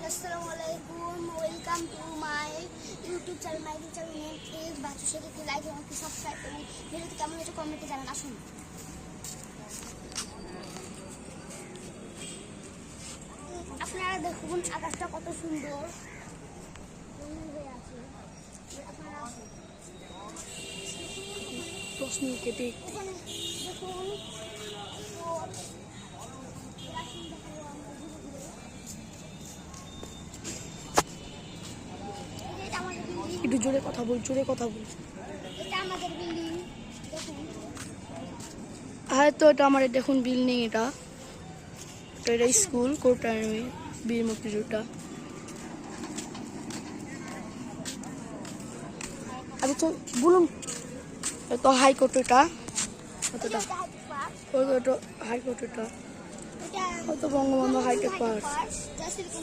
Assalamualaikum, welcome to my YouTube channel. My YouTube channel name is Bachu Sheikh. If you like and subscribe করুন। ভিডিওটি কেমন হয়েছে কমেন্টে জানান। আসুন আপনারা দেখুন আকাশটা কত সুন্দর হয়ে আছে। আপনারা রশ্মিকে দেখতে দেখুন একটু জোরে কথা বল এটা আমাদের বিল্ডিং দেখুন। হ্যাঁ তো এটা আমার দেখুন বিল্ডিং এটা স্কুল কোর প্রাইমারি বীর মুক্তিযোদ্ধা। আমি তো বলুন তো হাইকোর্ট এটা কতটা হাইকোর্ট এটা তো বঙ্গবন্ধু হাইটেক পার্ক।